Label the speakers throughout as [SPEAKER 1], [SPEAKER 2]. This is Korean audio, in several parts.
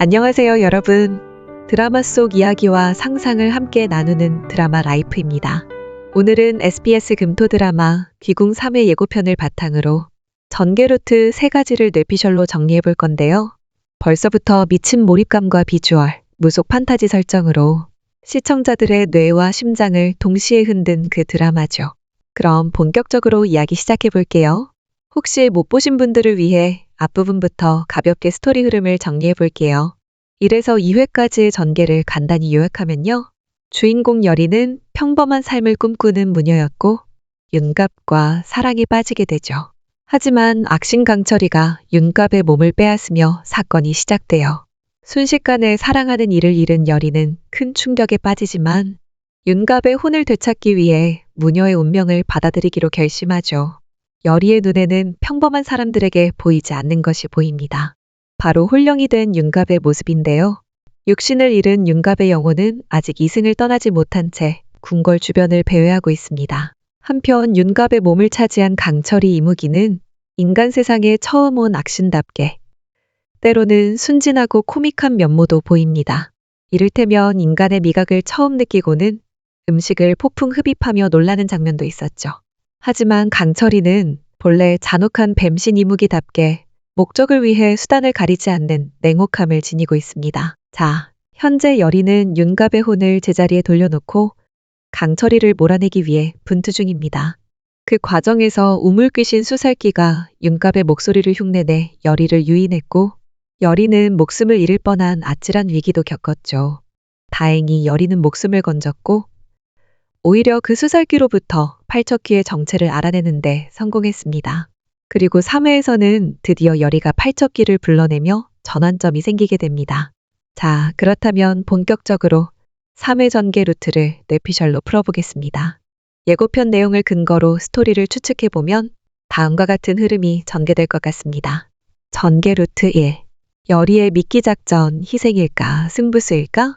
[SPEAKER 1] 안녕하세요, 여러분. 드라마 속 이야기와 상상을 함께 나누는 드라마 라이프입니다. 오늘은 SBS 금토 드라마 귀궁 3회 예고편을 바탕으로 전개루트 3가지를 뇌피셜로 정리해 볼 건데요. 벌써부터 미친 몰입감과 비주얼, 무속 판타지 설정으로 시청자들의 뇌와 심장을 동시에 흔든 그 드라마죠. 그럼 본격적으로 이야기 시작해 볼게요. 혹시 못 보신 분들을 위해 앞부분부터 가볍게 스토리 흐름을 정리해 볼게요. 1에서 2회까지의 전개를 간단히 요약하면요. 주인공 여리는 평범한 삶을 꿈꾸는 무녀였고 윤갑과 사랑에 빠지게 되죠. 하지만 악신 강철이가 윤갑의 몸을 빼앗으며 사건이 시작돼요. 순식간에 사랑하는 이를 잃은 여리는 큰 충격에 빠지지만 윤갑의 혼을 되찾기 위해 무녀의 운명을 받아들이기로 결심하죠. 여리의 눈에는 평범한 사람들에게 보이지 않는 것이 보입니다. 바로 홀령이 된 윤갑의 모습인데요. 육신을 잃은 윤갑의 영혼은 아직 이승을 떠나지 못한 채 궁궐 주변을 배회하고 있습니다. 한편 윤갑의 몸을 차지한 강철이 이무기는 인간 세상에 처음 온 악신답게 때로는 순진하고 코믹한 면모도 보입니다. 이를테면 인간의 미각을 처음 느끼고는 음식을 폭풍 흡입하며 놀라는 장면도 있었죠. 하지만 강철이는 본래 잔혹한 뱀신 이무기답게 목적을 위해 수단을 가리지 않는 냉혹함을 지니고 있습니다. 자, 현재 여리는 윤갑의 혼을 제자리에 돌려놓고 강철이를 몰아내기 위해 분투 중입니다. 그 과정에서 우물귀신 수살기가 윤갑의 목소리를 흉내내 여리를 유인했고 여리는 목숨을 잃을 뻔한 아찔한 위기도 겪었죠. 다행히 여리는 목숨을 건졌고 오히려 그 수살기로부터 팔척귀의 정체를 알아내는데 성공했습니다. 그리고 3회에서는 드디어 여리가 팔척귀를 불러내며 전환점이 생기게 됩니다. 자, 그렇다면 본격적으로 3회 전개 루트를 뇌피셜로 풀어보겠습니다. 예고편 내용을 근거로 스토리를 추측해보면 다음과 같은 흐름이 전개될 것 같습니다. 전개 루트 1. 여리의 미끼 작전 희생일까 승부수일까?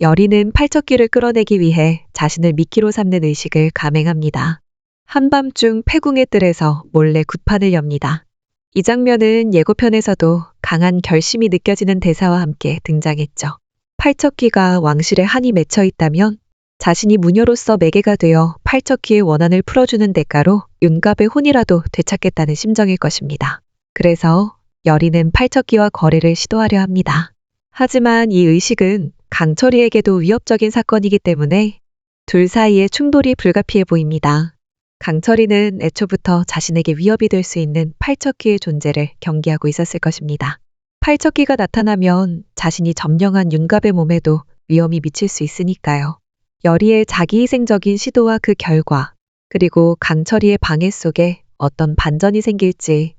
[SPEAKER 1] 여리는 팔척귀를 끌어내기 위해 자신을 미끼로 삼는 의식을 감행합니다. 한밤중 폐궁의 뜰에서 몰래 굿판을 엽니다. 이 장면은 예고편에서도 강한 결심이 느껴지는 대사와 함께 등장했죠. 팔척귀가 왕실에 한이 맺혀 있다면 자신이 무녀로서 매개가 되어 팔척귀의 원한을 풀어주는 대가로 윤갑의 혼이라도 되찾겠다는 심정일 것입니다. 그래서 여리는 팔척귀와 거래를 시도하려 합니다. 하지만 이 의식은 강철이에게도 위협적인 사건이기 때문에 둘 사이의 충돌이 불가피해 보입니다. 강철이는 애초부터 자신에게 위협이 될 수 있는 팔척귀의 존재를 경계하고 있었을 것입니다. 팔척귀가 나타나면 자신이 점령한 윤갑의 몸에도 위험이 미칠 수 있으니까요. 여리의 자기희생적인 시도와 그 결과, 그리고 강철이의 방해 속에 어떤 반전이 생길지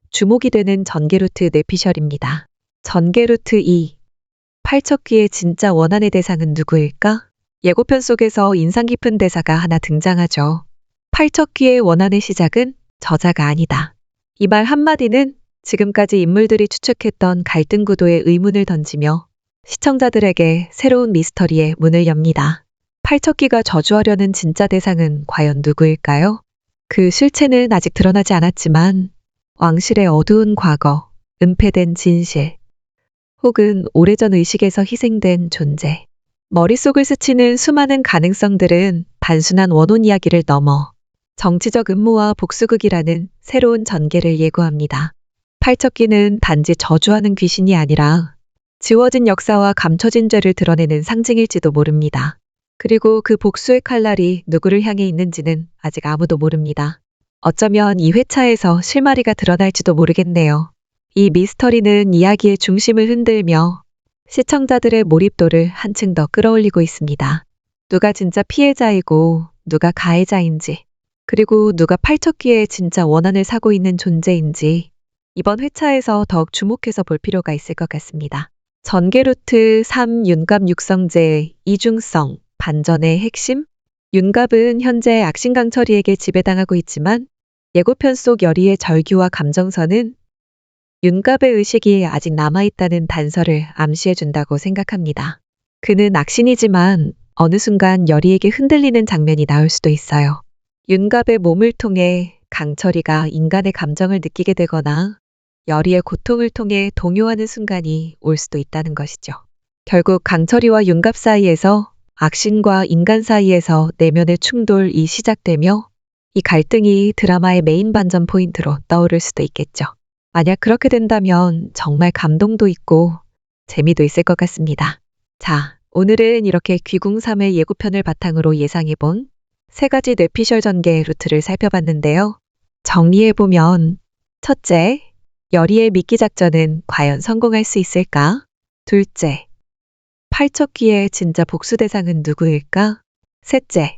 [SPEAKER 1] 주목이 되는 전개루트 뇌피셜입니다. 전개루트 2. 팔척귀의 진짜 원한의 대상은 누구일까? 예고편 속에서 인상 깊은 대사가 하나 등장하죠. 팔척귀의 원한의 시작은 저자가 아니다. 이 말 한마디는 지금까지 인물들이 추측했던 갈등 구도에 의문을 던지며 시청자들에게 새로운 미스터리의 문을 엽니다. 팔척귀가 저주하려는 진짜 대상은 과연 누구일까요? 그 실체는 아직 드러나지 않았지만 왕실의 어두운 과거, 은폐된 진실, 혹은 오래전 의식에서 희생된 존재. 머릿속을 스치는 수많은 가능성들은 단순한 원혼 이야기를 넘어 정치적 음모와 복수극이라는 새로운 전개를 예고합니다. 팔척귀는 단지 저주하는 귀신이 아니라 지워진 역사와 감춰진 죄를 드러내는 상징일지도 모릅니다. 그리고 그 복수의 칼날이 누구를 향해 있는지는 아직 아무도 모릅니다. 어쩌면 이 회차에서 실마리가 드러날지도 모르겠네요. 이 미스터리는 이야기의 중심을 흔들며 시청자들의 몰입도를 한층 더 끌어올리고 있습니다. 누가 진짜 피해자이고 누가 가해자인지, 그리고 누가 팔척귀의 진짜 원한을 사고 있는 존재인지 이번 회차에서 더욱 주목해서 볼 필요가 있을 것 같습니다. 전개루트 3 윤갑 육성제의 이중성, 반전의 핵심? 윤갑은 현재 악신강철이에게 지배당하고 있지만 예고편 속 여리의 절규와 감정선은 윤갑의 의식이 아직 남아있다는 단서를 암시해준다고 생각합니다. 그는 악신이지만 어느 순간 여리에게 흔들리는 장면이 나올 수도 있어요. 윤갑의 몸을 통해 강철이가 인간의 감정을 느끼게 되거나 여리의 고통을 통해 동요하는 순간이 올 수도 있다는 것이죠. 결국 강철이와 윤갑 사이에서 악신과 인간 사이에서 내면의 충돌이 시작되며 이 갈등이 드라마의 메인 반전 포인트로 떠오를 수도 있겠죠. 만약 그렇게 된다면 정말 감동도 있고 재미도 있을 것 같습니다. 자, 오늘은 이렇게 귀궁 3회 예고편을 바탕으로 예상해본 3가지 뇌피셜 전개 루트를 살펴봤는데요. 정리해보면 첫째, 여리의 미끼 작전은 과연 성공할 수 있을까? 둘째, 팔척귀의 진짜 복수 대상은 누구일까? 셋째,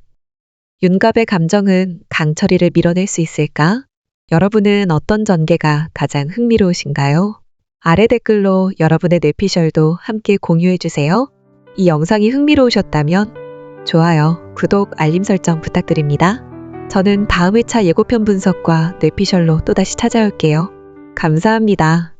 [SPEAKER 1] 윤갑의 감정은 강철이를 밀어낼 수 있을까? 여러분은 어떤 전개가 가장 흥미로우신가요? 아래 댓글로 여러분의 뇌피셜도 함께 공유해주세요. 이 영상이 흥미로우셨다면 좋아요, 구독, 알림 설정 부탁드립니다. 저는 다음 회차 예고편 분석과 뇌피셜로 또다시 찾아올게요. 감사합니다.